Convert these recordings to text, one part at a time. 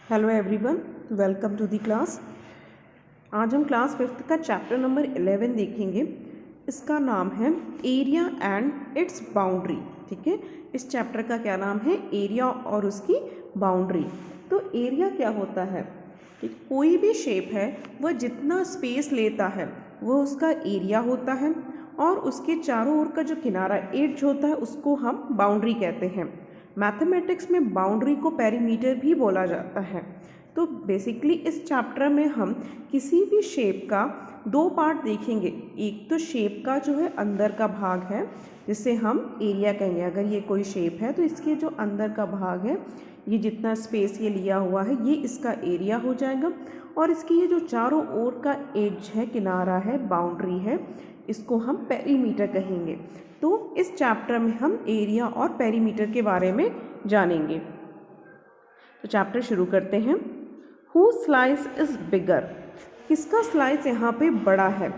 Hello everyone, welcome to the class. आज हम class 5th का चैप्टर नंबर 11 देखेंगे। इसका नाम है एरिया एंड इट्स बाउंड्री। ठीक है, इस चैप्टर का क्या नाम है? एरिया और उसकी बाउंड्री। तो एरिया क्या होता है? कोई भी शेप है वह जितना स्पेस लेता है वो उसका एरिया होता है, और उसके चारों ओर का जो किनारा एड्ज होता है उसको हम बाउंड्री कहते हैं। मैथमेटिक्स में बाउंड्री को पेरीमीटर भी बोला जाता है। तो बेसिकली इस चैप्टर में हम किसी भी शेप का दो पार्ट देखेंगे। एक तो शेप का जो है अंदर का भाग है जिसे हम एरिया कहेंगे। अगर ये कोई शेप है तो इसके जो अंदर का भाग है, ये जितना स्पेस ये लिया हुआ है, ये इसका एरिया हो जाएगा। और इसकी ये जो चारों ओर का एज है, किनारा है, बाउंड्री है, इसको हम पेरीमीटर कहेंगे। तो इस चैप्टर में हम एरिया और पेरीमीटर के बारे में जानेंगे। तो चैप्टर शुरू करते हैं। Who slice is bigger? किसका स्लाइस यहाँ पे बड़ा है?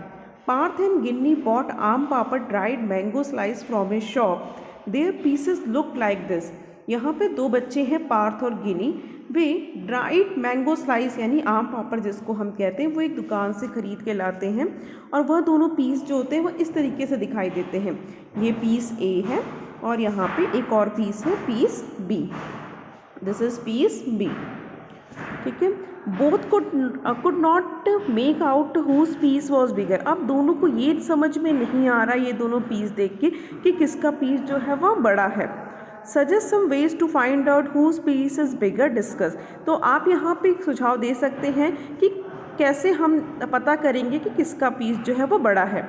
Partha and Ginni bought aam papad dried mango slice from a shop. There pieces look like this. यहाँ पे दो बच्चे हैं, पार्थ और गिनी। वे ड्राइड मैंगो स्लाइस यानी आम पापड़ जिसको हम कहते हैं, वो एक दुकान से खरीद के लाते हैं, और वह दोनों पीस जो होते हैं वो इस तरीके से दिखाई देते हैं। ये पीस ए है और यहाँ पे एक और पीस है, piece B. This is piece B. ठीक है, both could not make out whose piece was bigger. अब दोनों को ये समझ में नहीं आ रहा, ये दोनों पीस देख के, कि किसका पीस जो है वह बड़ा है। Suggest some ways to find out whose piece is bigger, discuss. तो आप यहाँ पे एक सुझाव दे सकते हैं कि कैसे हम पता करेंगे कि किसका पीस जो है वो बड़ा है।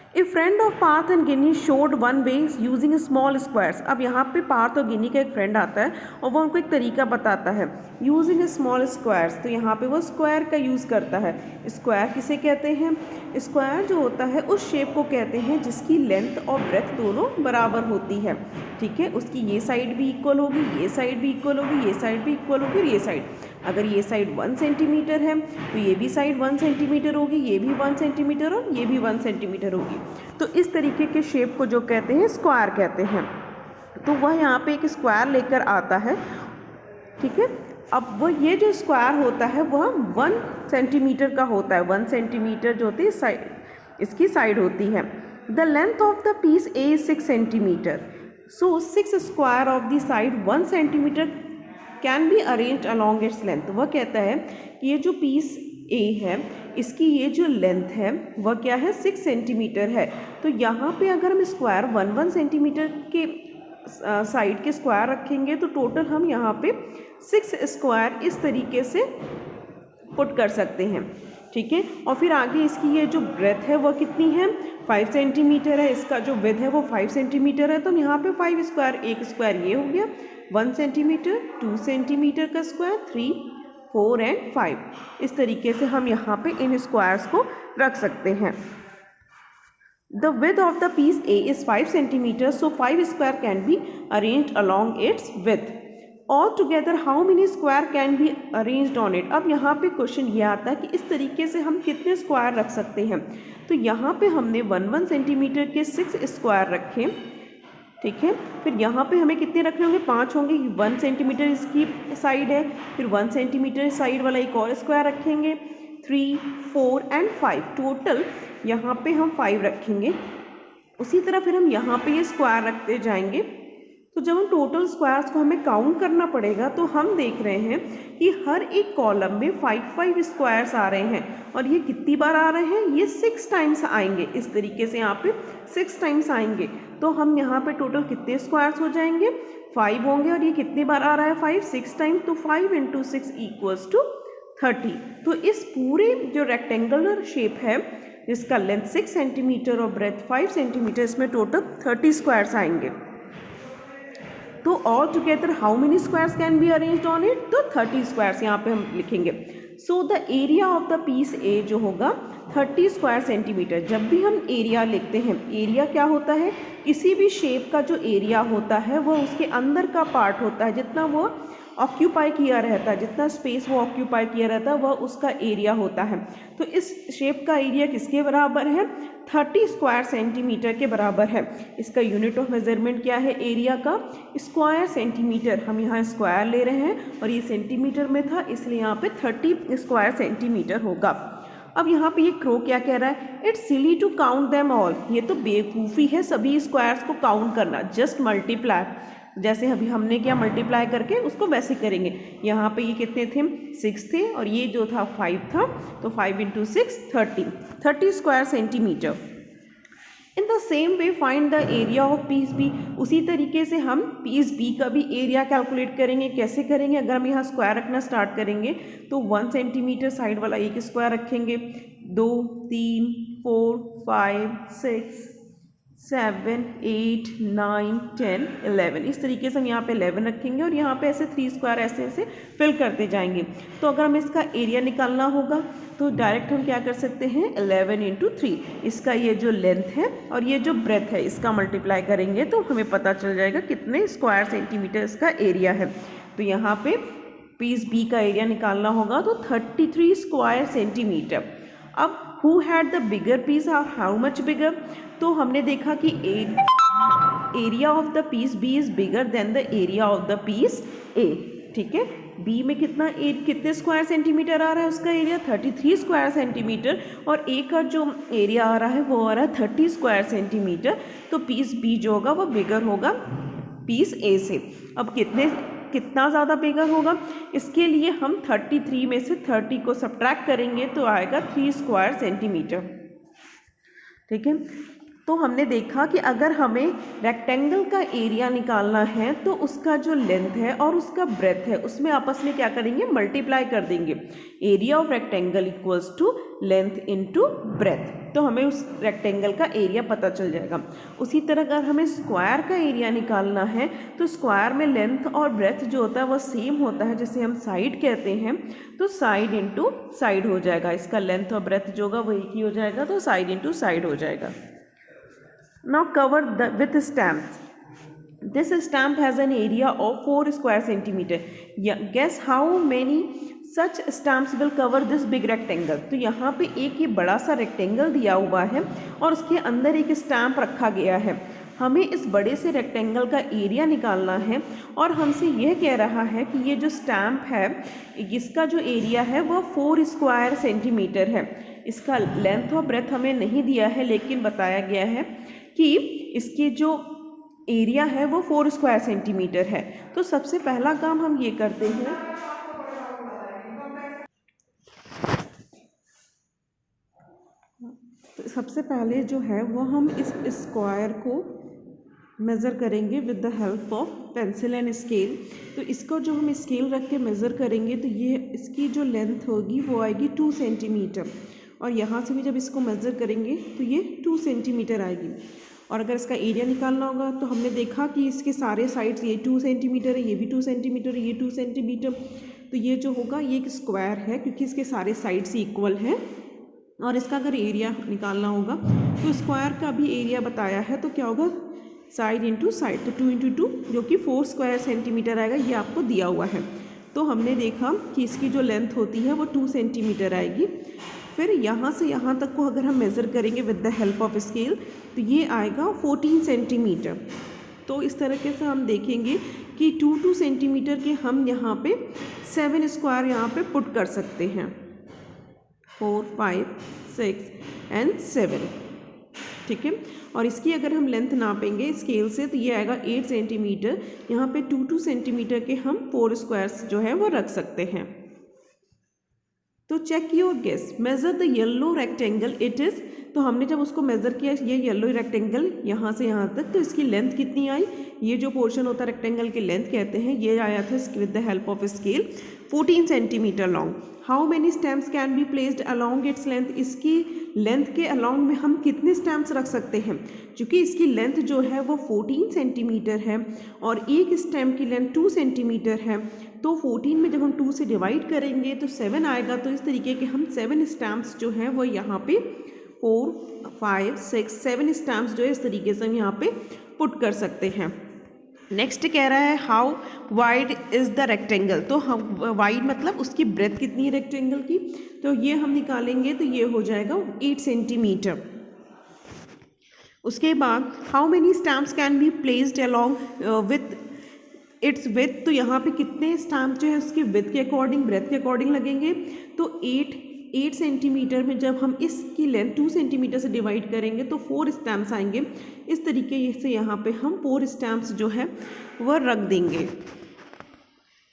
A friend of Parth and Gini showed one way using small squares. अब यहाँ पे पार्थ और गिनी का एक फ्रेंड आता है और वो उनको एक तरीका बताता है, यूजिंग स्मॉल स्क्वायर्स। तो यहाँ पे वो स्क्वायर का यूज़ करता है। स्क्वायर किसे कहते हैं? स्क्वायर जो होता है उस शेप को कहते हैं जिसकी लेंथ और ब्रेथ दोनों बराबर होती है। ठीक है, उसकी ये साइड भी इक्वल होगी, ये साइड भी इक्वल होगी, ये साइड भी इक्वल होगी, और ये साइड, अगर ये साइड 1 सेंटीमीटर है तो ये भी साइड 1 सेंटीमीटर होगी, ये भी 1 सेंटीमीटर और ये भी 1 सेंटीमीटर होगी। तो इस तरीके के शेप को जो कहते हैं स्क्वायर कहते हैं। तो वह यहाँ पे एक स्क्वायर लेकर आता है। ठीक है, अब वह ये जो स्क्वायर होता है वह 1 सेंटीमीटर का होता है। 1 सेंटीमीटर जो होती है साइड, इसकी साइड होती है। The length of the piece A is 6 centimetre. So 6 square of the side 1 centimetre can be arrange along its length. वह कहता है कि ये जो पीस ए है, इसकी ये जो लेंथ है वह क्या है? 6 सेंटीमीटर है। तो यहाँ पे अगर हम स्क्वायर 1 सेंटीमीटर के साइड के स्क्वायर रखेंगे तो टोटल हम यहाँ पे 6 स्क्वायर इस तरीके से पुट कर सकते हैं। ठीक है, और फिर आगे इसकी ये जो ब्रेथ है वह कितनी है? 5 सेंटीमीटर है। इसका जो विड्थ है वो 5 सेंटीमीटर है। तो यहाँ पे 5 स्क्वायर, एक स्क्वायर ये हो गया 1 सेंटीमीटर, 2 सेंटीमीटर का स्क्वायर, 3, 4 एंड 5। इस तरीके से हम यहाँ पे इन स्क्वायर्स को रख सकते हैं। The width of the piece A is 5 centimeters, so 5 square can be arranged along its width. Altogether, how many square can be arranged on it? अब यहाँ पे क्वेश्चन ये आता है कि इस तरीके से हम कितने स्क्वायर रख सकते हैं। तो यहाँ पे हमने 1 सेंटीमीटर के 6 स्क्वायर रखे। ठीक है, फिर यहाँ पे हमें कितने रखने होंगे? 5 होंगे। 1 सेंटीमीटर इसकी साइड है, फिर 1 सेंटीमीटर साइड वाला एक और स्क्वायर रखेंगे, 3, 4 एंड 5। टोटल यहाँ पे हम 5 रखेंगे। उसी तरह फिर हम यहाँ पे ये स्क्वायर रखते जाएंगे। तो जब हम टोटल स्क्वायर्स को हमें काउंट करना पड़ेगा तो हम देख रहे हैं कि हर एक कॉलम में 5 स्क्वायर्स आ रहे हैं। और ये कितनी बार आ रहे हैं? ये 6 टाइम्स आएंगे। इस तरीके से यहाँ पे 6 टाइम्स आएंगे। तो हम यहाँ पे टोटल कितने स्क्वायर्स हो जाएंगे? 5 होंगे। और ये कितनी बार आ रहा है? 5, 6 टाइम्स। तो 5 × 6 = 30। तो इस पूरे जो रेक्टेंगुलर शेप है जिसका लेंथ 6 सेंटीमीटर और ब्रेथ 5 सेंटीमीटर, इसमें टोटल 30 स्क्वायर्स आएंगे। तो all together how many squares can be arranged on it? तो 30 स्क्वायर्स यहाँ पे हम लिखेंगे। So the area of the piece A जो होगा 30 स्क्वायर सेंटीमीटर। जब भी हम एरिया लिखते हैं, एरिया क्या होता है? किसी भी शेप का जो एरिया होता है वह उसके अंदर का पार्ट होता है, जितना वो ऑक्यूपाई किया रहता है, जितना स्पेस वो ऑक्यूपाई किया रहता है वह उसका एरिया होता है। तो इस शेप का एरिया किसके बराबर है? 30 स्क्वायर सेंटीमीटर के बराबर है। इसका यूनिट ऑफ मेजरमेंट क्या है एरिया का? Square centimetre. हम यहाँ स्क्वायर ले रहे हैं और ये सेंटीमीटर में था, इसलिए यहाँ पे 30 स्क्वायर सेंटीमीटर होगा। अब यहाँ पे ये क्रो क्या कह रहा है? It's silly to count them all. ये तो बेवकूफ़ी है सभी स्क्वायर्स को काउंट करना, जस्ट मल्टीप्लाई। जैसे अभी हमने क्या मल्टीप्लाई करके उसको वैसे करेंगे। यहाँ पे ये कितने थे? 6 थे और ये जो था 5 था, तो 5 × 6 30 square centimetre. In the same way find the area of piece B. उसी तरीके से हम पीस बी का भी एरिया कैलकुलेट करेंगे। कैसे करेंगे? अगर हम यहाँ स्क्वायर रखना स्टार्ट करेंगे तो 1 सेंटीमीटर साइड वाला एक स्क्वायर रखेंगे, 2 3 4 5 6 7 8 9 10 11, इस तरीके से हम यहाँ पे 11 रखेंगे और यहाँ पे ऐसे 3 स्क्वायर ऐसे ऐसे फिल करते जाएंगे। तो अगर हमें इसका एरिया निकालना होगा तो डायरेक्ट हम क्या कर सकते हैं? 11 × 3, इसका ये जो लेंथ है और ये जो ब्रेथ है इसका मल्टीप्लाई करेंगे तो हमें पता चल जाएगा कितने स्क्वायर सेंटीमीटर इसका एरिया है। तो यहाँ पे पीस बी का एरिया निकालना होगा तो 33 स्क्वायर सेंटीमीटर। अब who had the bigger piece और हाउ मच बिगर? तो हमने देखा कि area of the piece B is bigger than the area of the piece A. ठीक है, बी में कितने स्क्वायर सेंटीमीटर आ रहा है उसका एरिया? 33 स्क्वायर सेंटीमीटर, और ए का जो एरिया आ रहा है वो आ रहा है 30 स्क्वायर सेंटीमीटर। तो पीस बी जो होगा वो बिगर होगा पीस ए से। अब कितना ज़्यादा बिगर होगा? इसके लिए हम 33 में से 30 को सब्ट्रैक्ट करेंगे तो आएगा 3 स्क्वायर सेंटीमीटर। ठीक है, तो हमने देखा कि अगर हमें रेक्टेंगल का एरिया निकालना है तो उसका जो लेंथ है और उसका ब्रेथ है उसमें आपस में क्या करेंगे? मल्टीप्लाई कर देंगे। Area of rectangle equals to length into breadth, तो हमें उस रेक्टेंगल का एरिया पता चल जाएगा। उसी तरह अगर हमें स्क्वायर का एरिया निकालना है तो स्क्वायर में लेंथ और ब्रेथ जो होता है वो सेम होता है, जैसे हम साइड कहते हैं, तो साइड इनटू साइड हो जाएगा। इसका लेंथ और ब्रेथ जो होगा वो एक ही हो जाएगा, तो साइड इनटू साइड हो जाएगा। Now cover with stamps. This stamp has an area of 4 square centimeter. Guess how many such stamps will cover this big rectangle? तो यहाँ पे एक ये बड़ा सा रेक्टेंगल दिया हुआ है और उसके अंदर एक स्टैम्प रखा गया है। हमें इस बड़े से रेक्टेंगल का एरिया निकालना है और हमसे यह कह रहा है कि ये जो स्टैम्प है इसका जो एरिया है वह 4 स्क्वायर सेंटीमीटर है। इसका लेंथ और ब्रेथ हमें नहीं दिया है, लेकिन बताया गया है कि इसके जो एरिया है वो 4 स्क्वायर सेंटीमीटर है। तो सबसे पहला काम हम ये करते हैं, तो सबसे पहले जो है वो हम इस स्क्वायर को मेज़र करेंगे with the help of pencil and scale. तो इसको जो हम स्केल रख के मेज़र करेंगे तो ये इसकी जो लेंथ होगी वो आएगी 2 सेंटीमीटर, और यहाँ से भी जब इसको मेज़र करेंगे तो ये 2 सेंटीमीटर आएगी। और अगर इसका एरिया निकालना होगा तो हमने देखा कि इसके सारे साइड्स ये 2 सेंटीमीटर है, ये भी 2 सेंटीमीटर है, ये 2 सेंटीमीटर, तो ये जो होगा ये एक स्क्वायर है क्योंकि इसके सारे साइड्स इक्वल हैं। और इसका अगर एरिया निकालना होगा तो स्क्वायर का भी एरिया बताया है, तो क्या होगा? साइड इंटू साइड, तो 2 × 2 जो कि 4 स्क्वायर सेंटीमीटर आएगा, ये आपको दिया हुआ है। तो हमने देखा कि इसकी जो लेंथ होती है वो 2 सेंटीमीटर आएगी। फिर यहाँ से यहाँ तक को अगर हम मेज़र करेंगे with the help of scale तो ये आएगा 14 सेंटीमीटर। तो इस तरीके से हम देखेंगे कि 2 सेंटीमीटर के हम यहाँ पे 7 स्क्वायर यहाँ पे पुट कर सकते हैं, 4 5 6 एंड 7। ठीक है, और इसकी अगर हम लेंथ नापेंगे स्केल से तो ये आएगा 8 सेंटीमीटर। यहाँ पे 2 सेंटीमीटर के हम 4 स्क्वायर्स जो है वो रख सकते हैं। तो check your guess, measure the yellow rectangle it is. तो हमने जब उसको मेज़र किया ये येलो रेक्टेंगल यहाँ से यहाँ तक, तो इसकी लेंथ कितनी आई? ये जो पोर्शन होता है रेक्टेंगल की लेंथ कहते हैं, ये आया था with the help of scale 14 centimetre long. How many stamps can be placed along its length? इसकी लेंथ के अलॉन्ग में हम कितने स्टैम्प्स रख सकते हैं? क्योंकि इसकी लेंथ जो है वो 14 सेंटीमीटर है और एक स्टैम्प की लेंथ 2 सेंटीमीटर है, तो 14 में जब हम 2 से डिवाइड करेंगे तो 7 आएगा। तो इस तरीके के हम 7 स्टैम्प्स जो हैं वो यहाँ पे 4 5 6 7 स्टैम्प्स जो है इस तरीके से हम यहाँ पे पुट कर सकते हैं। नेक्स्ट कह रहा है how wide is the rectangle, तो हम वाइड मतलब उसकी ब्रेथ कितनी है रेक्टेंगल की, तो ये हम निकालेंगे तो ये हो जाएगा 8 सेंटीमीटर। उसके बाद how many stamps can be placed along with its with, तो यहाँ पे कितने स्टैम्प जो है उसके विथ के अकॉर्डिंग ब्रेथ के अकॉर्डिंग लगेंगे, तो 8 सेंटीमीटर में जब हम इसकी लेंथ 2 सेंटीमीटर से डिवाइड करेंगे तो 4 स्टैम्प्स आएंगे। इस तरीके से यहाँ पे हम 4 स्टैम्प्स जो है वह रख देंगे।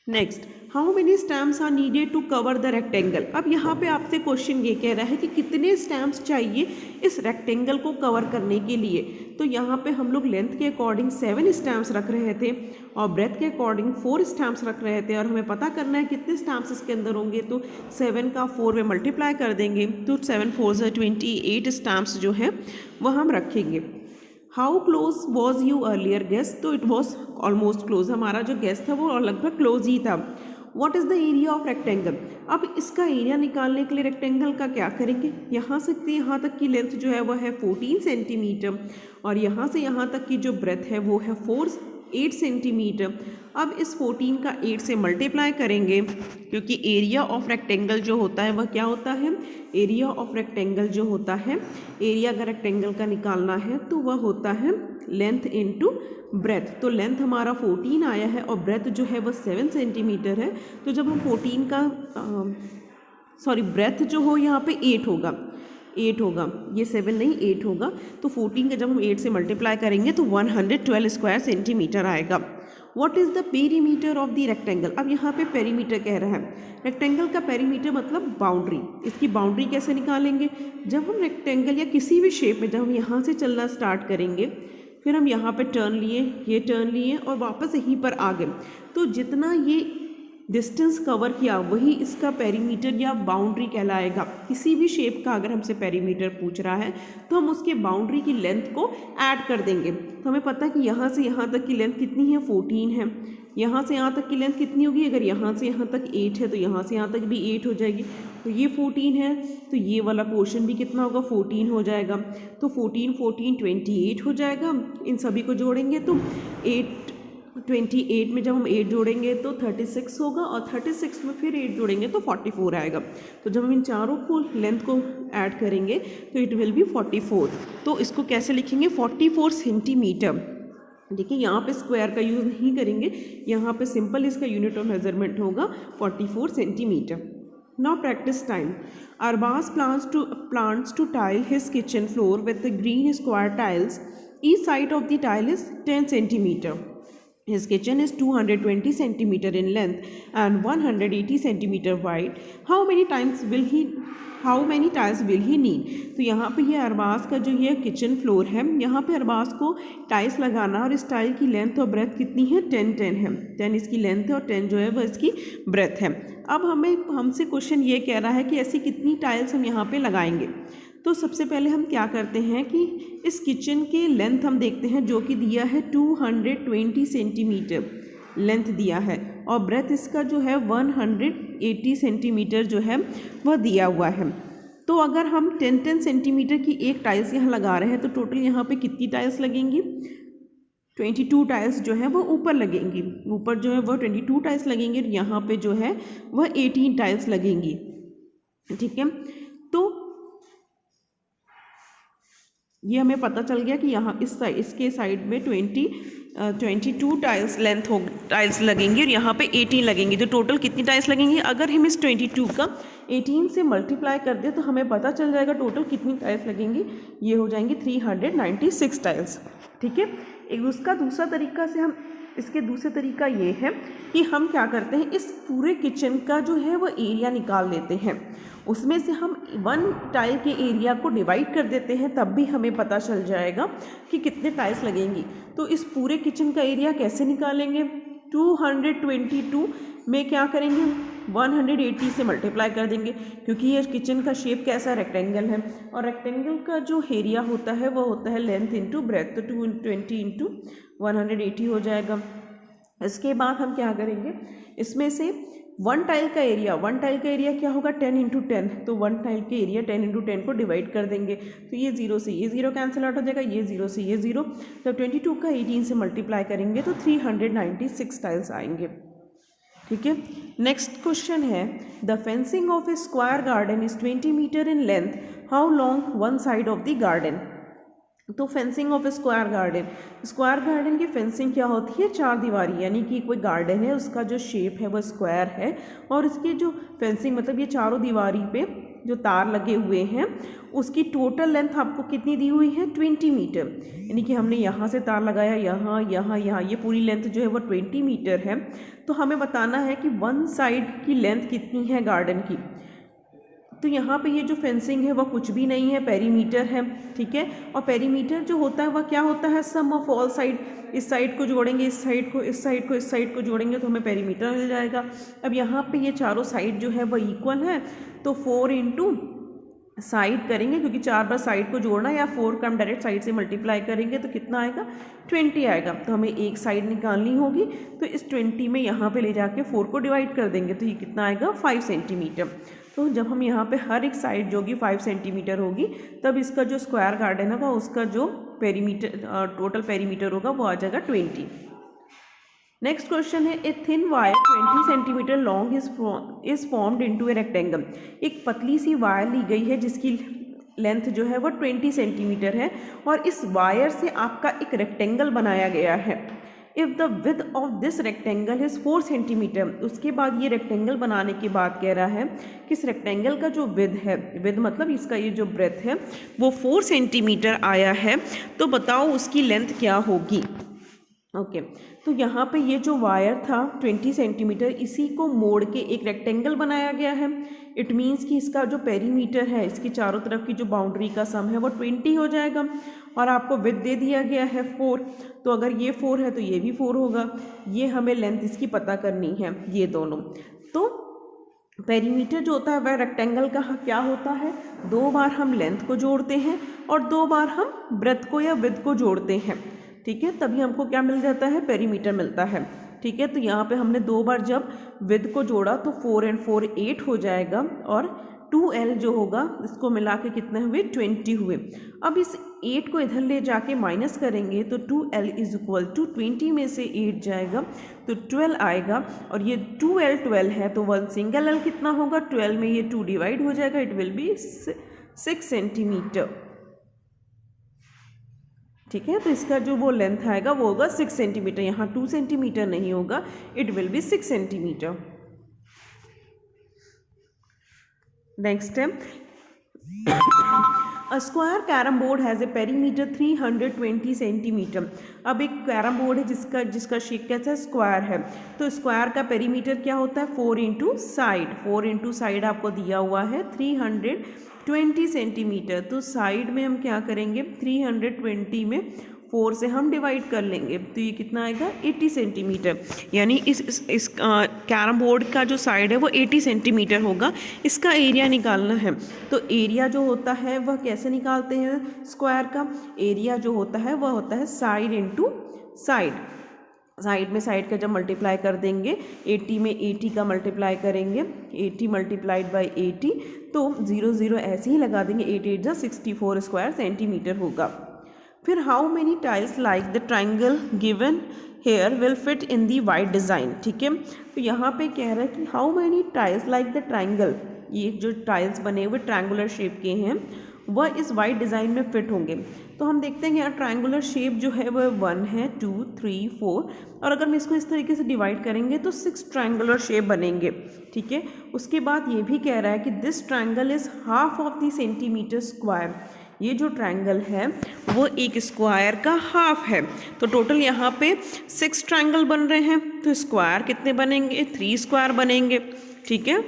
Next how many stamps are needed to cover the rectangle, अब यहाँ पे आपसे क्वेश्चन ये कह रहा है कि कितने स्टैम्प्स चाहिए इस रेक्टेंगल को कवर करने के लिए, तो यहाँ पे हम लोग लेंथ के अकॉर्डिंग 7 स्टैम्प्स रख रहे थे और ब्रेथ के अकॉर्डिंग 4 स्टैम्प्स रख रहे थे, और हमें पता करना है कितने स्टैम्प्स इसके अंदर होंगे, तो 7 का 4 में मल्टीप्लाई कर देंगे तो 7 4 से 28 स्टैम्प्स जो है वह हम रखेंगे। How close was you earlier guest, तो इट वॉज ऑलमोस्ट क्लोज, हमारा जो गेस्ट था वो लगभग क्लोज ही था। What is the area of rectangle, अब इसका एरिया निकालने के लिए रेक्टेंगल का क्या करेंगे, यहाँ से यहाँ तक की लेंथ जो है वह है 14 सेंटीमीटर और यहाँ से यहाँ तक की जो ब्रेथ है वो है 8 सेंटीमीटर। अब इस 14 का 8 से मल्टीप्लाई करेंगे क्योंकि एरिया ऑफ रेक्टेंगल जो होता है वह क्या होता है, एरिया ऑफ रेक्टेंगल जो होता है, एरिया अगर रेक्टेंगल का निकालना है तो वह होता है लेंथ इनटू ब्रेथ, तो लेंथ हमारा 14 आया है और ब्रेथ जो है वह 7 सेंटीमीटर है, तो जब हम 14 का ब्रेथ जो हो यहाँ पे 8 होगा, ये 7 नहीं 8 होगा, तो 14 का जब हम 8 से मल्टीप्लाई करेंगे तो 112 स्क्वायर सेंटीमीटर आएगा। What is the perimeter of the rectangle, अब यहाँ पे पेरीमीटर कह रहा है, रेक्टेंगल का पेरीमीटर मतलब बाउंड्री, इसकी बाउंड्री कैसे निकालेंगे, जब हम रेक्टेंगल या किसी भी शेप में जब हम यहाँ से चलना स्टार्ट करेंगे फिर हम यहाँ पे टर्न लिए, ये टर्न लिए और वापस यहीं पर आ गए, तो जितना ये डिस्टेंस कवर किया वही इसका पेरीमीटर या बाउंड्री कहलाएगा। किसी भी शेप का अगर हमसे पेरीमीटर पूछ रहा है तो हम उसके बाउंड्री की लेंथ को ऐड कर देंगे, तो हमें पता है कि यहाँ से यहाँ तक की लेंथ कितनी है 14 है, यहाँ से यहाँ तक की लेंथ कितनी होगी, अगर यहाँ से यहाँ तक 8 है तो यहाँ से यहाँ तक भी 8 हो जाएगी, तो ये 14 है तो ये वाला पोर्शन भी कितना होगा 14 हो जाएगा, तो 14 28 हो जाएगा। इन सभी को जोड़ेंगे तो 28 में जब हम 8 जोड़ेंगे तो 36 होगा और 36 में फिर 8 जोड़ेंगे तो 44 आएगा, तो जब हम इन चारों को लेंथ को ऐड करेंगे तो इट विल बी 44, तो इसको कैसे लिखेंगे 44 सेंटीमीटर। देखिए यहाँ पे स्क्वायर का यूज़ नहीं करेंगे, यहाँ पे सिंपल इसका यूनिट ऑफ मेजरमेंट होगा 44 centimetre. Now practice time. Arbaz plans to tile his kitchen floor with the green square tiles. Each side of the tile is 10 centimeter. His kitchen is 220 centimeter in length and 180 centimeter wide. How many tiles will he need? तो यहाँ पे ये अरबाज का जो ये kitchen floor है, यहाँ पे अरबाज को टाइल्स लगाना और इस टाइल की लेंथ और ब्रेथ कितनी है 10 है, 10 इसकी लेंथ है और 10 जो है वह इसकी ब्रेथ है। अब हमसे क्वेश्चन ये कह रहा है कि ऐसी कितनी टाइल्स हम यहाँ पे लगाएंगे, तो सबसे पहले हम क्या करते हैं कि इस किचन के लेंथ हम देखते हैं जो कि दिया है 220 सेंटीमीटर लेंथ दिया है और ब्रेथ इसका जो है 180 सेंटीमीटर जो है वह दिया हुआ है। तो अगर हम 10 सेंटीमीटर की एक टाइल्स यहाँ लगा रहे हैं तो टोटल यहाँ पे कितनी टाइल्स लगेंगी, 22 टाइल्स जो है वह ऊपर लगेंगी, ऊपर जो है वह 22 टाइल्स लगेंगी और यहाँ पे जो है वह 18 टाइल्स लगेंगी। ठीक है, तो ये हमें पता चल गया कि यहाँ इसके साइड में 22 टाइल्स लगेंगी और यहाँ पे 18 लगेंगी, तो टोटल कितनी टाइल्स लगेंगी, अगर हम इस 22 का 18 से मल्टीप्लाई कर दें तो हमें पता चल जाएगा टोटल कितनी टाइल्स लगेंगी, ये हो जाएंगी 396 टाइल्स। ठीक है, उसका दूसरा तरीका से हम इसके दूसरे तरीका ये है कि हम क्या करते हैं, इस पूरे किचन का जो है वो एरिया निकाल लेते हैं, उसमें से हम 1 टाइल के एरिया को डिवाइड कर देते हैं, तब भी हमें पता चल जाएगा कि कितने टाइल्स लगेंगी। तो इस पूरे किचन का एरिया कैसे निकालेंगे, 222 में क्या करेंगे 180 से मल्टीप्लाई कर देंगे, क्योंकि ये किचन का शेप कैसा रेक्टेंगल है और रेक्टेंगल का जो एरिया होता है वो होता है लेंथ इंटू ब्रेथ, तो 220 इंटू 180 हो जाएगा। इसके बाद हम क्या करेंगे, इसमें से वन टाइल का एरिया क्या होगा 10 इंटू 10, तो वन टाइल के एरिया 10 इंटू 10 को डिवाइड कर देंगे, तो ये 0 से ये 0 कैंसिल आउट हो जाएगा, ये 0 से ये 0, जब 22 का 18 से मल्टीप्लाई करेंगे तो 396 टाइल्स आएंगे। ठीक है, नेक्स्ट क्वेश्चन है, the fencing of a square garden is 20 metre in length, how long one side of the garden. तो फेंसिंग ऑफ स्क्वायर गार्डन की फेंसिंग क्या होती है, चार दीवारी, यानी कि कोई गार्डन है उसका जो शेप है वो स्क्वायर है, और इसकी जो फेंसिंग मतलब ये चारों दीवारी पे जो तार लगे हुए हैं उसकी टोटल लेंथ आपको कितनी दी हुई है 20 मीटर, यानी कि हमने यहाँ से तार लगाया, यहाँ यहाँ यहाँ, ये पूरी लेंथ जो है वो 20 मीटर है। तो हमें बताना है कि वन साइड की लेंथ कितनी है गार्डन की। तो यहाँ पे ये जो फेंसिंग है वह कुछ भी नहीं है, पेरीमीटर है। ठीक है, और पेरीमीटर जो होता है वह क्या होता है, सम ऑफ ऑल साइड, इस साइड को जोड़ेंगे, इस साइड को, इस साइड को, इस साइड को जोड़ेंगे तो हमें पेरीमीटर मिल जाएगा। अब यहाँ पे ये चारों साइड जो है वह इक्वल है, तो 4 इंटू साइड करेंगे, क्योंकि 4 बार साइड को जोड़ना, या 4 का हम डायरेक्ट साइड से मल्टीप्लाई करेंगे तो कितना आएगा 20 आएगा। तो हमें एक साइड निकालनी होगी, तो इस 20 में यहाँ पे ले जाके 4 को डिवाइड कर देंगे, तो ये कितना आएगा 5 सेंटीमीटर। तो जब हम यहाँ पे हर एक साइड जो कि 5 सेंटीमीटर होगी, तब इसका जो स्क्वायर गार्डन है वह उसका जो पेरीमीटर टोटल पेरीमीटर होगा वो आ जाएगा 20। नेक्स्ट क्वेश्चन है, a thin wire 20 centimetre long is formed into a rectangle. एक पतली सी वायर ली गई है जिसकी लेंथ जो है वो 20 सेंटीमीटर है, और इस वायर से आपका एक रेक्टेंगल बनाया गया है। If the width of this rectangle is 4 centimetre, उसके बाद ये रेक्टेंगल बनाने के बाद कह रहा है कि इस रेक्टेंगल का जो विथ है, विथ मतलब इसका ये जो ब्रेथ है वो 4 सेंटीमीटर आया है, तो बताओ उसकी लेंथ क्या होगी। ओके, तो यहाँ पे ये जो वायर था 20 सेंटीमीटर, इसी को मोड़ के एक रेक्टेंगल बनाया गया है। इट मीन्स कि इसका जो पेरीमीटर है, इसकी चारों तरफ की जो बाउंड्री का सम है वो 20 हो जाएगा, और आपको विड्थ दे दिया गया है 4, तो अगर ये 4 है तो ये भी 4 होगा। ये हमें लेंथ इसकी पता करनी है, ये दोनों। तो पेरीमीटर जो होता है वह रेक्टेंगल का क्या होता है, 2 बार हम लेंथ को जोड़ते हैं और 2 बार हम ब्रेथ को या विड्थ को जोड़ते हैं। ठीक है, तभी हमको क्या मिल जाता है, पेरीमीटर मिलता है। ठीक है, तो यहाँ पे हमने 2 बार जब विड्थ को जोड़ा तो 4 and 4 8 हो जाएगा, और 2L जो होगा इसको मिला के कितने हुए 20 हुए। अब इस 8 को इधर ले जाके माइनस करेंगे तो 2L इज इक्वल टू 20 में से 8 जाएगा तो 12 आएगा, और ये 2L 12 है तो 1 सिंगल L कितना होगा, 12 में ये 2 डिवाइड हो जाएगा, इट विल बी 6 सेंटीमीटर। ठीक है, तो इसका जो वो लेंथ आएगा वो होगा 6 सेंटीमीटर, यहाँ 2 सेंटीमीटर नहीं होगा, it will be 6 centimetre. Next है, a square carrom board has a perimeter 320 centimetre. अब एक कैरम बोर्ड है जिसका शेप कैसा है, स्क्वायर है, तो स्क्वायर का पेरीमीटर क्या होता है 4 इंटू साइड आपको दिया हुआ है 320 सेंटीमीटर। तो साइड में हम क्या करेंगे, 320 में 4 से हम डिवाइड कर लेंगे, तो ये कितना आएगा 80 सेंटीमीटर, यानी इस कैरम बोर्ड का जो साइड है वो 80 सेंटीमीटर होगा। इसका एरिया निकालना है, तो एरिया जो होता है वह कैसे निकालते हैं, स्क्वायर का एरिया जो होता है वह होता है साइड इंटू साइड में साइड का जब मल्टीप्लाई कर देंगे, 80 में 80 का मल्टीप्लाई करेंगे, 80 मल्टीप्लाइड बाई 80, तो 0 0 ऐसे ही लगा देंगे, 8 8 जा 64 स्क्वायर सेंटीमीटर होगा। फिर how many tiles like the triangle given here will fit in the wide design. ठीक है, तो यहाँ पे कह रहा है कि how many tiles like the triangle, ये जो टाइल्स बने हुए ट्रायंगुलर शेप के हैं वह इस वाइड डिज़ाइन में फिट होंगे। तो हम देखते हैं यहाँ ट्रायंगुलर शेप जो है वह 1 है, 2 3 4, और अगर हम इसको इस तरीके से डिवाइड करेंगे तो 6 ट्रायंगुलर शेप बनेंगे। ठीक है, उसके बाद ये भी कह रहा है कि this triangle is half of the centimetre square. ये जो ट्रायंगल है वो एक स्क्वायर का हाफ है, तो टोटल यहाँ पे 6 ट्रायंगल बन रहे हैं, तो स्क्वायर कितने बनेंगे, 3 स्क्वायर बनेंगे। ठीक है,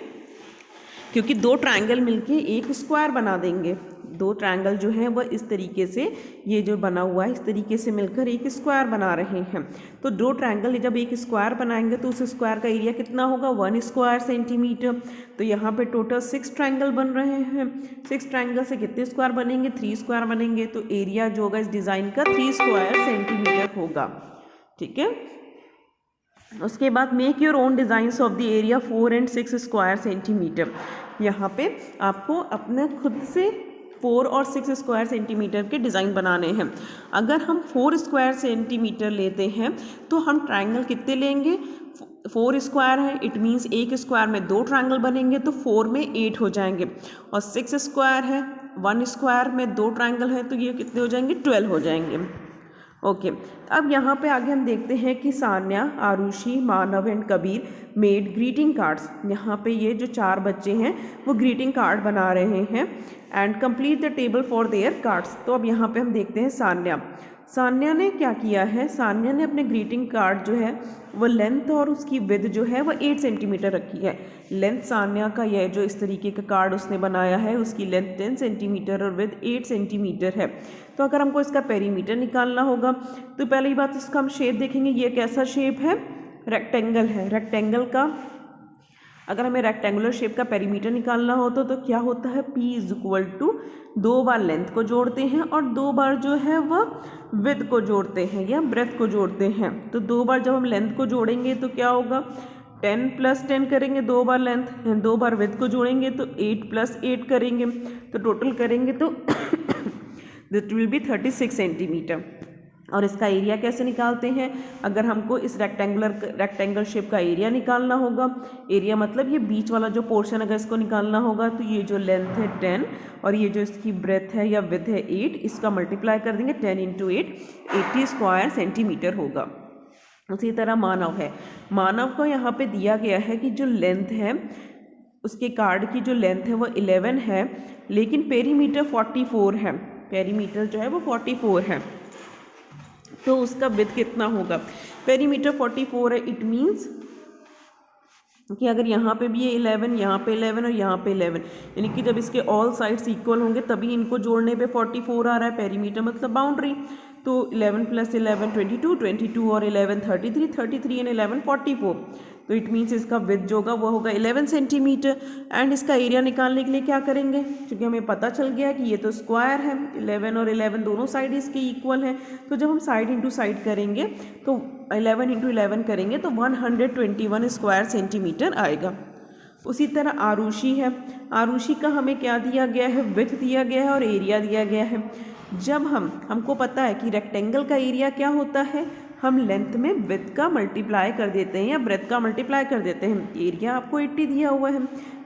क्योंकि 2 ट्रायंगल मिलके एक स्क्वायर बना देंगे, 2 ट्रायंगल जो हैं वह इस तरीके से, ये जो बना हुआ है इस तरीके से मिलकर एक स्क्वायर बना रहे हैं। तो 2 ट्रायंगल जब एक स्क्वायर बनाएंगे तो उस स्क्वायर का एरिया कितना होगा 1 स्क्वायर सेंटीमीटर। तो यहाँ पे टोटल 6 ट्रायंगल बन रहे हैं, 6 ट्रायंगल से कितने स्क्वायर बनेंगे, 3 स्क्वायर बनेंगे, तो एरिया जो होगा इस डिज़ाइन का 3 स्क्वायर सेंटीमीटर होगा। ठीक है, उसके बाद make your own designs of the area 4 and 6 square centimetre. यहाँ पे आपको अपने खुद से 4 और 6 स्क्वायर सेंटीमीटर के डिज़ाइन बनाने हैं। अगर हम 4 स्क्वायर सेंटीमीटर लेते हैं तो हम ट्रायंगल कितने लेंगे, 4 स्क्वायर है, इट मीन्स एक स्क्वायर में 2 ट्रायंगल बनेंगे तो 4 में 8 हो जाएंगे, और 6 स्क्वायर है, 1 स्क्वायर में 2 ट्रायंगल है तो ये कितने हो जाएंगे, 12 हो जाएंगे। ओके अब यहाँ पे आगे हम देखते हैं कि Sanya, Arushi, Manav and Kabir made greeting cards. यहाँ पे ये जो 4 बच्चे हैं वो ग्रीटिंग कार्ड बना रहे हैं and complete the table for their cards. तो अब यहाँ पे हम देखते हैं सान्या ने क्या किया है, सान्या ने अपने ग्रीटिंग कार्ड जो है वो लेंथ और उसकी विड्थ जो है वो 8 सेंटीमीटर रखी है। लेंथ सान्या का यह जो इस तरीके का कार्ड उसने बनाया है उसकी लेंथ 10 सेंटीमीटर और विड्थ 8 सेंटीमीटर है। तो अगर हमको इसका पेरीमीटर निकालना होगा तो पहली बात इसका हम शेप देखेंगे, ये कैसा शेप है, रेक्टेंगल है। रेक्टेंगल का अगर हमें रेक्टेंगुलर शेप का पेरीमीटर निकालना हो तो क्या होता है, P इज इक्वल टू 2 बार लेंथ को जोड़ते हैं और 2 बार जो है वह विड्थ को जोड़ते हैं या ब्रेथ को जोड़ते हैं। तो 2 बार जब हम लेंथ को जोड़ेंगे तो क्या होगा, 10 + 10 करेंगे, 2 बार लेंथ, 2 बार विड्थ को जोड़ेंगे तो 8 + 8 करेंगे, तो टोटल करेंगे तो दिट विल बी 36 सेंटीमीटर। और इसका एरिया कैसे निकालते हैं, अगर हमको इस रेक्टेंगल शेप का एरिया निकालना होगा, एरिया मतलब ये बीच वाला जो पोर्शन अगर इसको निकालना होगा तो ये जो लेंथ है 10 और ये जो इसकी ब्रेथ है या विड्थ है 8, इसका मल्टीप्लाई कर देंगे 10 × 8, 80 स्क्वायर सेंटीमीटर होगा। उसी तरह मानव है, मानव को यहाँ पे दिया गया है कि जो लेंथ है उसके कार्ड की जो लेंथ है वो 11 है लेकिन पेरीमीटर 44 है, पेरीमीटर जो है वो 44 है, तो उसका विड्थ कितना होगा, पेरीमीटर 44 है, इट मीन्स कि अगर यहाँ पे भी ये 11, यहाँ पे 11 और यहाँ पे 11, यानी कि जब इसके ऑल साइड्स इक्वल होंगे तभी इनको जोड़ने पे 44 आ रहा है। पेरीमीटर मतलब बाउंड्री, तो 11 + 11 22, 22 और 11 33, 33 एंड 11 44, तो इट मीन्स इसका विड्थ जो होगा वो होगा 11 सेंटीमीटर। एंड इसका एरिया निकालने के लिए क्या करेंगे, क्योंकि हमें पता चल गया कि ये तो स्क्वायर है, 11 और 11 दोनों साइड इसके इक्वल हैं, तो जब हम साइड इंटू साइड करेंगे तो 11 × 11 करेंगे तो 121 स्क्वायर सेंटीमीटर आएगा। उसी तरह आरुषि है, आरुषि का हमें क्या दिया गया है, विड्थ दिया गया है और एरिया दिया गया है। जब हमको पता है कि रेक्टेंगल का एरिया क्या होता है, हम लेंथ में विड्थ का मल्टीप्लाई कर देते हैं या ब्रेथ का मल्टीप्लाई कर देते हैं। एरिया आपको 80 दिया हुआ है,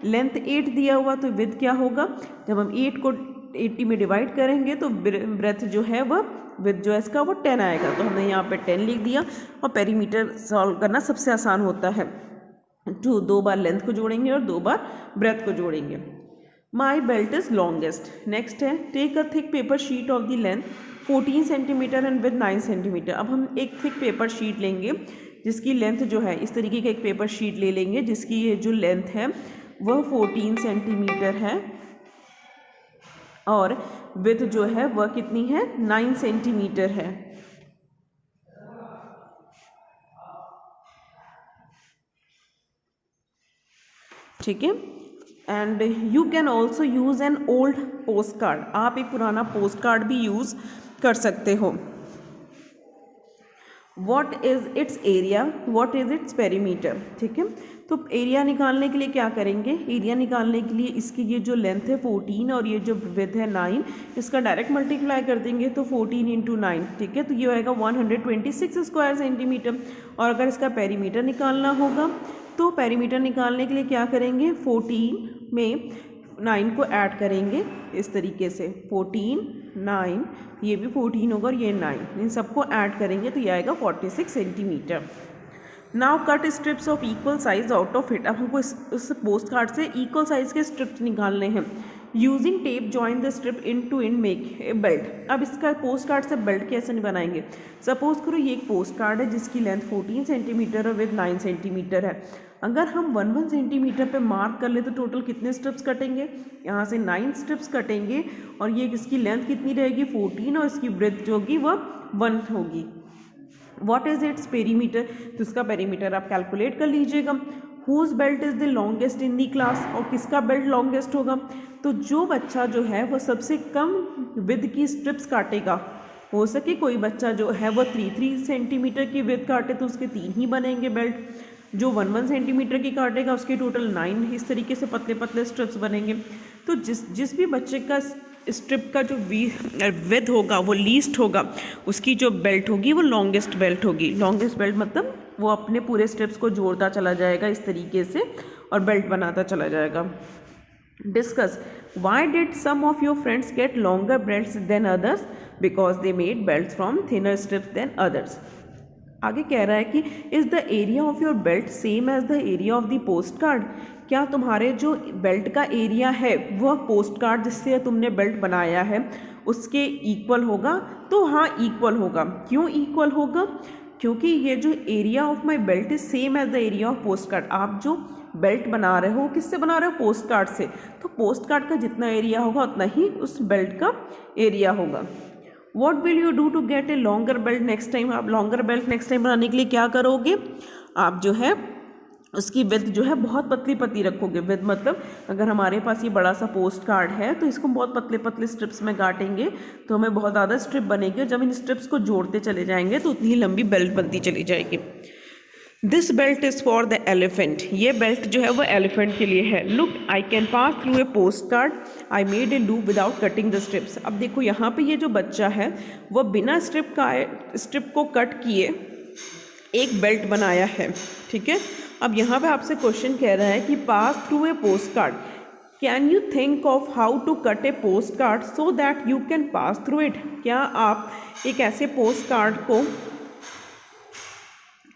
लेंथ 8 दिया हुआ, तो विड्थ क्या होगा, जब हम 8 को 80 में डिवाइड करेंगे तो ब्रेथ जो है वह विड्थ जो है इसका वो 10 आएगा, तो हमने यहाँ पे 10 लिख दिया। और पेरीमीटर सॉल्व करना सबसे आसान होता है, 2 बार लेंथ को जोड़ेंगे और 2 बार ब्रेथ को जोड़ेंगे। My belt is longest. Next है, take a thick paper sheet of the length 14 centimetre and with 9 centimetre. अब हम एक थिक पेपर शीट लेंगे जिसकी लेंथ जो है, इस तरीके का एक पेपर शीट ले लेंगे जिसकी ये जो लेंथ है वह 14 सेंटीमीटर है और विड्थ जो है वह कितनी है, 9 सेंटीमीटर है। ठीक है, and you can also use an old post card. आप एक पुराना पोस्ट कार्ड भी यूज़ कर सकते हो। What is it's area, what is its perimeter. ठीक है, तो एरिया निकालने के लिए क्या करेंगे, एरिया निकालने के लिए इसकी ये जो लेंथ है 14 और ये जो विड्थ है 9, इसका डायरेक्ट मल्टीप्लाई कर देंगे तो 14 × 9, ठीक है, तो ये आएगा 126 स्क्वायर सेंटीमीटर। और अगर इसका पेरीमीटर निकालना होगा तो पेरीमीटर निकालने के लिए क्या करेंगे, 14 में 9 को ऐड करेंगे इस तरीके से, 14 9, ये भी 14 होगा और ये 9, इन सबको ऐड करेंगे तो ये आएगा 46 centimetre. Now cut strips of equal size out of it. अब हमको इस पोस्ट कार्ड से इक्वल साइज के स्ट्रिप्स निकालने हैं। Using tape join the strip end to end make a belt. अब इसका पोस्ट कार्ड से बेल्ट कैसे बनाएंगे, सपोज करो ये एक पोस्ट कार्ड है जिसकी लेंथ 14 सेंटीमीटर और विद 9 सेंटीमीटर है। अगर हम 1 सेंटीमीटर पे मार्क कर ले तो टोटल कितने स्ट्रिप्स कटेंगे, यहाँ से 9 स्ट्रिप्स कटेंगे और ये इसकी लेंथ कितनी रहेगी 14 और इसकी ब्रेथ जो होगी वह 1 होगी। व्हाट इज़ इट्स पेरीमीटर, तो इसका पेरीमीटर आप कैलकुलेट कर लीजिएगा। Whose belt is the longest in the class, और किसका बेल्ट लॉन्गेस्ट होगा, तो जो बच्चा जो है वो सबसे कम विड्थ की स्ट्रिप्स काटेगा हो सके कोई बच्चा जो है वो 3 सेंटीमीटर की विड्थ काटे तो उसके 3 ही बनेंगे बेल्ट, जो 1 सेंटीमीटर की काटेगा उसके टोटल 9 इस तरीके से पतले पतले स्ट्रिप्स बनेंगे। तो जिस भी बच्चे का स्ट्रिप का जो विड्थ होगा वो लीस्ट होगा, उसकी जो बेल्ट होगी वो लॉन्गेस्ट बेल्ट होगी। लॉन्गेस्ट बेल्ट मतलब वो अपने पूरे स्ट्रिप्स को जोड़ता चला जाएगा इस तरीके से और बेल्ट बनाता चला जाएगा। Discuss why did some of your friends get longer belts than others, because they made belts from thinner strips than others. आगे कह रहा है कि is the area of your belt same as the area of the post card, क्या तुम्हारे जो belt का area है वह पोस्ट कार्ड जिससे तुमने बेल्ट बनाया है उसके इक्वल होगा? तो हाँ, इक्वल होगा। क्यों इक्वल होगा? क्योंकि ये जो area of my belt is same as the area of post card. आप जो बेल्ट बना रहे हो किससे बना रहे हो? पोस्ट कार्ड से। तो पोस्ट कार्ड का जितना एरिया होगा उतना ही उस बेल्ट का एरिया होगा। What will you do to get a longer belt next time? आप लॉन्गर बेल्ट नेक्स्ट टाइम बनाने के लिए क्या करोगे? आप जो है उसकी विड्थ जो है बहुत पतली पतली रखोगे। विड्थ मतलब अगर हमारे पास ये बड़ा सा पोस्ट कार्ड है तो इसको बहुत पतले पतले स्ट्रिप्स में काटेंगे तो हमें बहुत ज़्यादा स्ट्रिप बनेगी और जब इन स्ट्रिप्स को जोड़ते चले जाएंगे तो उतनी लंबी बेल्ट बनती चली जाएगी। This belt is for the elephant, ये बेल्ट जो है वो एलिफेंट के लिए है। Look I can pass through a post card, I made a loop without cutting the strips. अब देखो यहाँ पे ये जो बच्चा है वह बिना स्ट्रिप को कट किए एक बेल्ट बनाया है, ठीक है। अब यहाँ पे आपसे क्वेश्चन कह रहा है कि pass through a post card, can you think of how to cut a post card so that you can pass through it. क्या आप एक ऐसे पोस्ट कार्ड को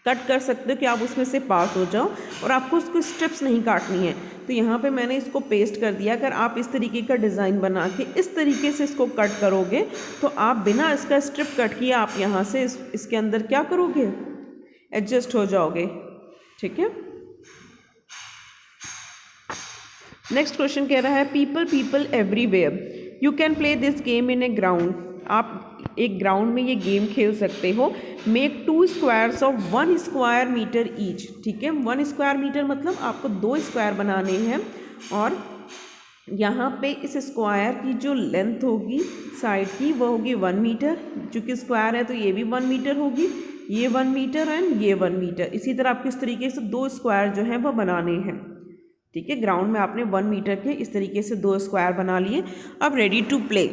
कट कर सकते हो कि आप उसमें से पास हो जाओ और आपको उसको स्ट्रिप्स नहीं काटनी है? तो यहाँ पे मैंने इसको पेस्ट कर दिया। अगर आप इस तरीके का डिज़ाइन बना के इस तरीके से इसको कट करोगे तो आप बिना इसका स्ट्रिप कट किए आप यहाँ से इसके अंदर क्या करोगे? एडजस्ट हो जाओगे, ठीक है। नेक्स्ट क्वेश्चन कह रहा है people everywhere you can play this game in a ground. आप एक ग्राउंड में ये गेम खेल सकते हो। Make 2 squares of 1 square metre each, ठीक है। 1 स्क्वायर मीटर मतलब आपको 2 स्क्वायर बनाने हैं और यहाँ पे इस स्क्वायर की जो लेंथ होगी साइड की वो होगी 1 मीटर। चूँकि स्क्वायर है तो ये भी 1 मीटर होगी, ये 1 मीटर एंड ये 1 मीटर। इसी तरह आपको इस तरीके से 2 स्क्वायर जो हैं वो बनाने हैं, ठीक है। ग्राउंड में आपने 1 मीटर के इस तरीके से 2 स्क्वायर बना लिए। अब ready to play,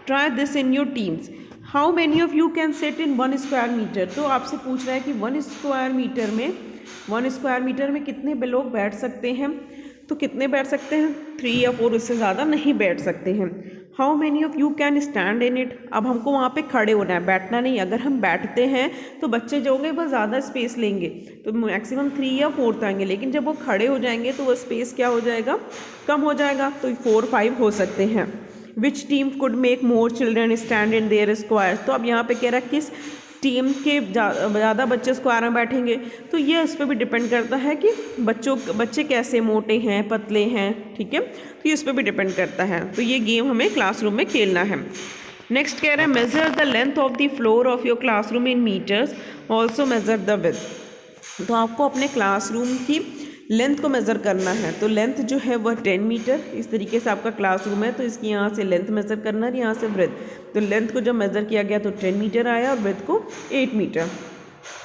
try this in your teams. How many of you can sit in 1 square metre. तो आपसे पूछ रहा है कि 1 स्क्वायर मीटर में कितने लोग बैठ सकते हैं। तो कितने बैठ सकते हैं? 3 या 4, इससे ज़्यादा नहीं बैठ सकते हैं। How many of you can stand in it. अब हमको वहाँ पे खड़े होना है, बैठना नहीं। अगर हम बैठते हैं तो बच्चे जो होंगे वह ज़्यादा स्पेस लेंगे, तो मैक्सिमम 3 या 4 आएंगे। लेकिन जब वो खड़े हो जाएंगे तो वो स्पेस क्या हो जाएगा? कम हो जाएगा। तो 4-5 हो सकते हैं। Which team could make more children stand in their square. तो अब यहाँ पे कह रहा है किस टीम के ज़्यादा बच्चे स्क्वायर में बैठेंगे। तो ये इस पर भी डिपेंड करता है कि बच्चे कैसे मोटे हैं पतले हैं, ठीक है। तो ये इस पर भी डिपेंड करता है। तो ये गेम हमें क्लासरूम में खेलना है। नेक्स्ट कह रहा है measure the length of the floor of your classroom in metres, also measure the width. तो आपको अपने क्लासरूम की लेंथ को मेज़र करना है। तो लेंथ जो है वह 10 मीटर, इस तरीके से आपका क्लासरूम है तो इसकी यहाँ से लेंथ मेज़र करना है, यहाँ से ब्रेथ। तो लेंथ को जब मेज़र किया गया तो 10 मीटर आया और ब्रेथ को 8 metre.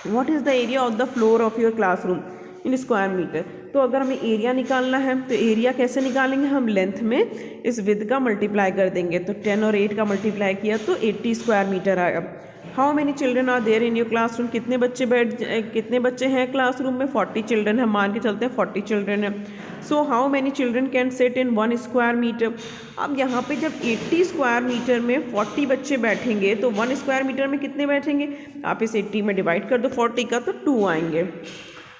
What is the area of the floor of your classroom in square metre. तो अगर हमें एरिया निकालना है तो एरिया कैसे निकालेंगे? हम लेंथ में इस विड्थ का मल्टीप्लाई कर देंगे। तो 10 और 8 का मल्टीप्लाई किया तो 80 स्क्वायर मीटर आएगा। How many children are there in your classroom. कितने बच्चे हैं क्लासरूम में? 40 चिल्ड्रन है, मान के चलते हैं 40 चिल्ड्रन है। So how many children can sit in 1 square metre. अब यहाँ पे जब 80 स्क्वायर मीटर में 40 बच्चे बैठेंगे तो 1 स्क्वायर मीटर में कितने बैठेंगे? आप इस 80 में डिवाइड कर दो 40 का तो 2 आएंगे।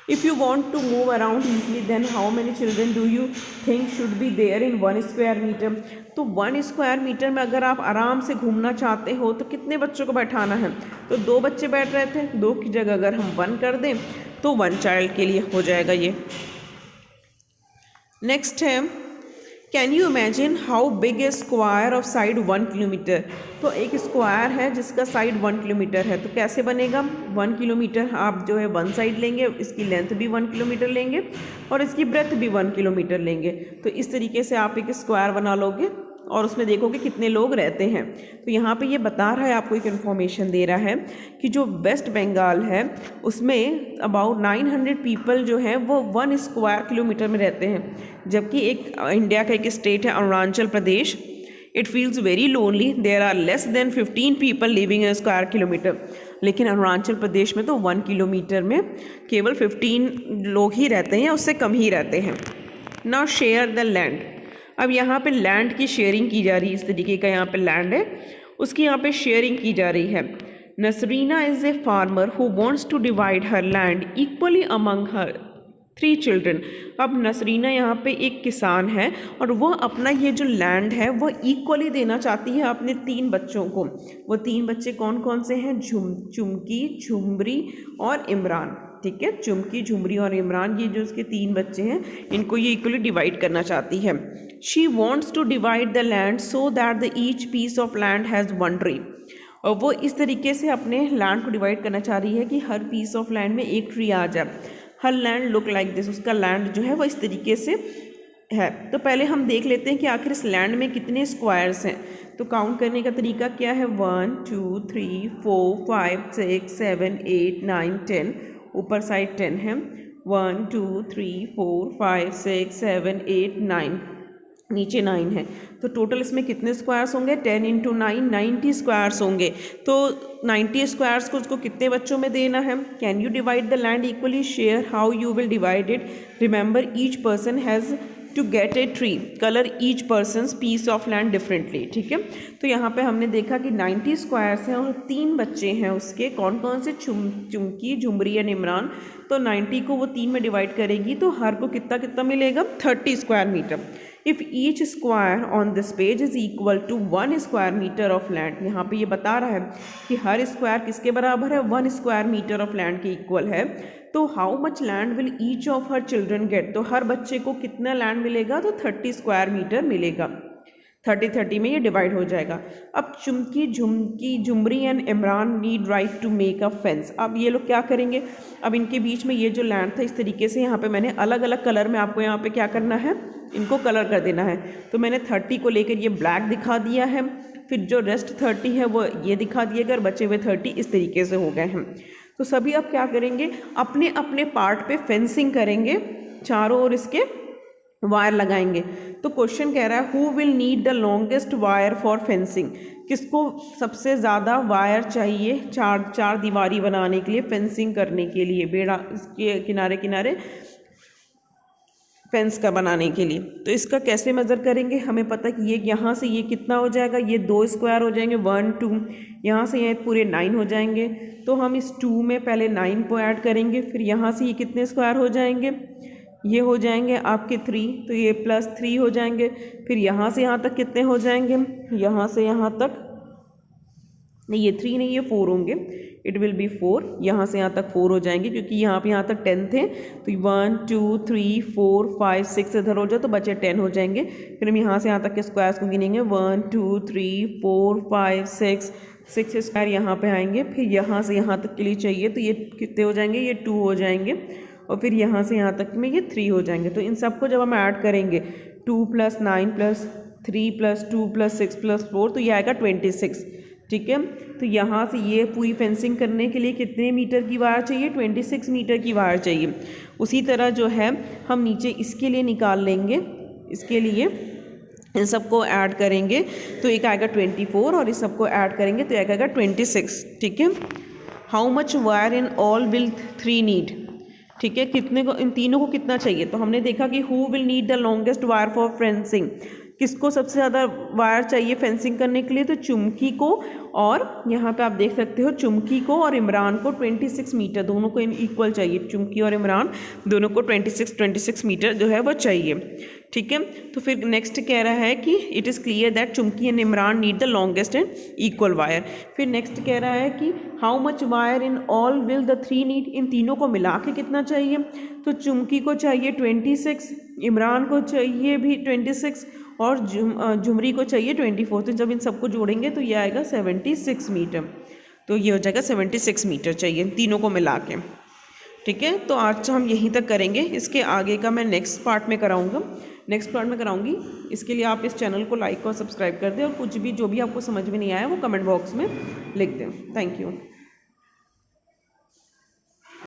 If you want to move around easily, then how many children do you think should be there in 1 square meter? तो 1 स्क्वायर मीटर में अगर आप आराम से घूमना चाहते हो तो कितने बच्चों को बैठाना है? तो 2 बच्चे बैठ रहे थे, 2 की जगह अगर हम 1 कर दें तो 1 चाइल्ड के लिए हो जाएगा ये। नेक्स्ट है can you imagine how big A square of side 1 kilometre. तो एक स्क्वायर है जिसका साइड 1 किलोमीटर है, तो कैसे बनेगा? 1 किलोमीटर आप जो है 1 साइड लेंगे, इसकी लेंथ भी 1 किलोमीटर लेंगे और इसकी ब्रेथ भी 1 किलोमीटर लेंगे। तो इस तरीके से आप एक स्क्वायर बना लोगे और उसमें देखोगे कितने लोग रहते हैं। तो यहाँ पे ये बता रहा है, आपको एक इन्फॉर्मेशन दे रहा है कि जो वेस्ट बंगाल है उसमें अबाउट 900 पीपल जो हैं वो 1 स्क्वायर किलोमीटर में रहते हैं, जबकि एक इंडिया का एक स्टेट है Arunachal Pradesh, it feels very lonely, there are less than 15 people living in square kilometre. लेकिन अरुणाचल प्रदेश में तो 1 किलोमीटर में केवल 15 लोग ही रहते हैं या उससे कम ही रहते हैं। नाउ शेयर द लैंड, अब यहाँ पे लैंड की शेयरिंग की जा रही है, इस तरीके का यहाँ पे लैंड है, उसकी यहाँ पे शेयरिंग की जा रही है। Nasreena is a farmer who wants to divide her land equally among her 3 children. अब नसरीना यहाँ पे एक किसान है और वो अपना ये जो लैंड है वो इक्वली देना चाहती है अपने 3 बच्चों को। वो 3 बच्चे कौन कौन से हैं? चुमकी, झुमरी और इमरान। ठीक है, चुमकी, झुमरी और इमरान, ये जो उसके 3 बच्चे हैं, इनको ये इक्वली डिवाइड करना चाहती है। She wants to divide the land so that the each piece of land has 1 tree. और वो इस तरीके से अपने लैंड को डिवाइड करना चाह रही है कि हर पीस ऑफ लैंड में 1 ट्री आ जाए। हर लैंड लुक लाइक दिस, उसका लैंड जो है वो इस तरीके से है। तो पहले हम देख लेते हैं कि आखिर इस लैंड में कितने स्क्वायर्स हैं। तो काउंट करने का तरीका क्या है? 1 2 3 4 5 6 7 8 9 10, ऊपर साइड 10 है। 1 2 3 4 5 6 7 8 9, नीचे 9 है। तो टोटल इसमें कितने स्क्वायर्स होंगे? 10 × 9 90 स्क्वायर्स होंगे। तो 90 स्क्वायर्स को उसको कितने बच्चों में देना है? Can you divide the land equally? Share how you will divide it. Remember each person has to get a tree, colour each person's piece of land differently. ठीक है, तो यहाँ पे हमने देखा कि 90 स्क्वायर्स हैं और 3 बच्चे हैं उसके, कौन कौन से? चुमकी, झुमरी एंड इमरान। तो 90 को वो 3 में डिवाइड करेगी तो हर को कितना कितना मिलेगा? 30 square metre. If each square on this page is equal to 1 square metre of land, यहाँ पे ये बता रहा है कि हर स्क्वायर किसके बराबर है? 1 स्क्वायर मीटर ऑफ लैंड के इक्वल है। तो how much land will each of her children gate, तो हर बच्चे को कितना लैंड मिलेगा? तो 30 स्क्वायर मीटर मिलेगा। 30 में ये डिवाइड हो जाएगा। अब Chumki, Jhumri and Imran need right to make a fence. अब ये लोग क्या करेंगे? अब इनके बीच में ये जो लैंड था, इस तरीके से यहाँ पे मैंने अलग अलग कलर में आपको यहाँ पे क्या करना है? इनको कलर कर देना है। तो मैंने 30 को लेकर ये ब्लैक दिखा दिया है, फिर जो रेस्ट 30 है वो ये दिखा दिएगा और बचे हुए 30 इस तरीके से हो गए हैं। तो सभी अब क्या करेंगे? अपने अपने पार्ट पे फेंसिंग करेंगे, चारों ओर इसके वायर लगाएंगे। तो क्वेश्चन कह रहा है who will need the longest wire for fencing, किसको सबसे ज़्यादा वायर चाहिए चार दीवारी बनाने के लिए, फेंसिंग करने के लिए, बेड़ा इसके किनारे किनारे फेंस का बनाने के लिए। तो इसका कैसे मेज़र करेंगे? हमें पता है कि ये यहाँ से ये कितना हो जाएगा? ये 2 स्क्वायर हो जाएंगे, 1 2, यहाँ से ये पूरे 9 हो जाएंगे। तो हम इस 2 में पहले 9 को ऐड करेंगे, फिर यहाँ से ये कितने स्क्वायर हो जाएंगे? ये हो जाएंगे आपके 3, तो ये +3 हो जाएंगे। फिर यहाँ से यहाँ तक कितने हो जाएंगे? यहाँ से यहाँ तक नहीं, ये 3 नहीं, ये 4 होंगे। इट विल बी 4, यहाँ से यहाँ तक 4 हो जाएंगे क्योंकि यहाँ पे यहाँ तक 10 थे। तो 1 2 3 4 5 6 इधर हो जाए तो बचे 10 हो जाएंगे। फिर हम यहाँ से यहाँ तक के स्क्वायर्स को गिनेंगे, 1 2 3 4 5 6 स्क्वायर यहाँ पे आएंगे। फिर यहाँ से यहाँ तक के लिए चाहिए तो ये कितने हो जाएंगे? ये 2 हो जाएंगे। और फिर यहाँ से यहाँ तक में ये 3 हो जाएंगे। तो इन सबको जब हम ऐड करेंगे 2 + 9 + 3 + 2 + 6 + 4 तो ये आएगा 26। ठीक है, तो यहाँ से ये पूरी फेंसिंग करने के लिए कितने मीटर की वायर चाहिए? 26 मीटर की वायर चाहिए। उसी तरह जो है हम नीचे इसके लिए निकाल लेंगे, इसके लिए इन सबको ऐड करेंगे तो एक आएगा 24 और इस सबको ऐड करेंगे तो एक आएगा 26। ठीक है, how much wire in all will 3 need? ठीक है, कितने को, इन तीनों को कितना चाहिए? तो हमने देखा कि who will need the longest wire for fencing, किसको सबसे ज़्यादा वायर चाहिए फेंसिंग करने के लिए? तो चुमकी को, और यहाँ पे आप देख सकते हो चुमकी को और इमरान को 26 मीटर, दोनों को इक्वल चाहिए। चुमकी और इमरान दोनों को 26 मीटर जो है वो चाहिए। ठीक है, तो फिर नेक्स्ट कह रहा है कि it is clear that Chumki and Imran need the longest and equal wire. फिर नेक्स्ट कह रहा है कि how much wire in all will the 3 need, इन तीनों को मिला के कितना चाहिए? तो चुमकी को चाहिए 26, इमरान को चाहिए भी 26 और झुमरी को चाहिए 24। तो जब इन सबको जोड़ेंगे तो ये आएगा 76 मीटर। तो ये हो जाएगा 76 मीटर चाहिए तीनों को मिला के। ठीक है, तो आज हम यहीं तक करेंगे, इसके आगे का मैं नेक्स्ट पार्ट में कराऊंगा। नेक्स्ट पार्ट में कराऊंगी। इसके लिए आप इस चैनल को लाइक और सब्सक्राइब कर दें और कुछ भी जो भी आपको समझ में नहीं आया वो कमेंट बॉक्स में लिख दें। Thank you.